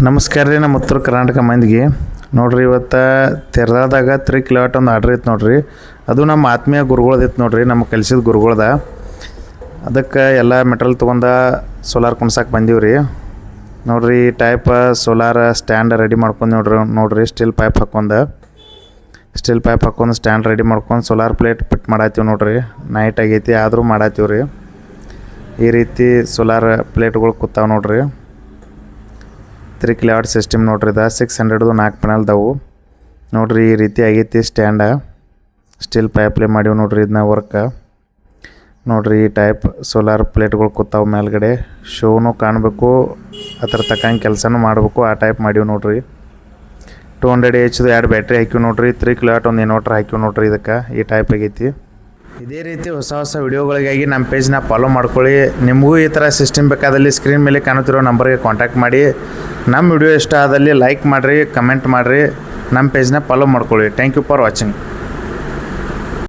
ನಮಸ್ಕಾರ ರೀ. ನಮ್ಮ ಉತ್ತರ ಕರ್ನಾಟಕ ಮಂದಿಗೆ ನೋಡ್ರಿ, ಇವತ್ತು ತೆರದಾದಾಗ 3 ಕಿಲೋವಾಟ್ ಒಂದು ಆರ್ಡ್ರ್ ಇತ್ತು ನೋಡ್ರಿ. ಅದು ನಮ್ಮ ಆತ್ಮೀಯ ಗುರುಗಳದಿತ್ತು ನೋಡ್ರಿ, ನಮ್ಮ ಕಲಿಸಿದ ಗುರುಗಳದ. ಅದಕ್ಕೆ ಎಲ್ಲ ಮೆಟೀರಿಯಲ್ ತೊಗೊಂಡು ಸೋಲಾರ್ ಕುಣ್ಸಕ್ಕೆ ಬಂದೀವಿ ರೀ. ನೋಡ್ರಿ, ಈ ಟೈಪ್ ಸೋಲಾರ್ ಸ್ಟ್ಯಾಂಡ್ ರೆಡಿ ಮಾಡ್ಕೊಂಡು ನೋಡ್ರಿ ಸ್ಟೀಲ್ ಪೈಪ್ ಹಾಕ್ಕೊಂಡು ಸ್ಟ್ಯಾಂಡ್ ರೆಡಿ ಮಾಡ್ಕೊಂಡು ಸೋಲಾರ್ ಪ್ಲೇಟ್ ಫಿಟ್ ಮಾಡತ್ತೀವಿ ನೋಡ್ರಿ. ನೈಟ್ ಆಗೈತಿ ಆದರೂ ಮಾಡತ್ತೀವಿ ರೀ. ಈ ರೀತಿ ಸೋಲಾರ್ ಪ್ಲೇಟ್ಗಳು ಕೂತಾವೆ ನೋಡ್ರಿ. 3 ಕಿಲೋವಾಟ್ ಸಿಸ್ಟಮ್ ನೋಡ್ರಿ. ಇದು 600 4 ಪ್ಯಾನಲ್ದವು ನೋಡ್ರಿ. ಈ ರೀತಿ ಆಗೈತಿ ಸ್ಟ್ಯಾಂಡ. ಸ್ಟೀಲ್ ಪೈಪ್ಲೆ ಮಾಡೀವಿ ನೋಡ್ರಿ ಇದನ್ನ ವರ್ಕ. ನೋಡ್ರಿ, ಈ ಟೈಪ್ ಸೋಲಾರ್ ಪ್ಲೇಟ್ಗಳು ಕೂತಾವೆ ಮೇಲ್ಗಡೆ. ಶೋನು ಕಾಣಬೇಕು, ಅದ್ರ ತಕ್ಕಂಗೆ ಕೆಲಸನೂ ಮಾಡಬೇಕು, ಆ ಟೈಪ್ ಮಾಡೀವಿ ನೋಡ್ರಿ. 200 Hದು 2 ಬ್ಯಾಟ್ರಿ ಹಾಕಿವಿ ನೋಡ್ರಿ. 3 ಕಿಲೋವಾಟ್ ಒಂದು ಇನ್ವರ್ಟರ್ ಹಾಕಿವಿ ನೋಡ್ರಿ. ಇದಕ್ಕೆ ಈ ಟೈಪ್ ಆಗೈತಿ. ಇದೇ ರೀತಿ ಹೊಸ ವಿಡಿಯೋಗಳಿಗಾಗಿ ನಮ್ಮ ಪೇಜ್ನ ಫಾಲೋ ಮಾಡ್ಕೊಳ್ಳಿ. ನಿಮಗೂ ಈ ಥರ ಸಿಸ್ಟಮ್ ಬೇಕಾದಲ್ಲಿ ಸ್ಕ್ರೀನ್ ಮೇಲೆ ಕಾಣುತ್ತಿರೋ ನಂಬರ್ಗೆ ಕಾಂಟ್ಯಾಕ್ಟ್ ಮಾಡಿ. ನಮ್ಮ ವಿಡಿಯೋ ಇಷ್ಟ ಆದಲ್ಲಿ ಲೈಕ್ ಮಾಡಿರಿ, ಕಮೆಂಟ್ ಮಾಡಿರಿ, ನಮ್ಮ ಪೇಜ್ನ ಫಾಲೋ ಮಾಡ್ಕೊಳ್ಳಿ. Thank you for watching.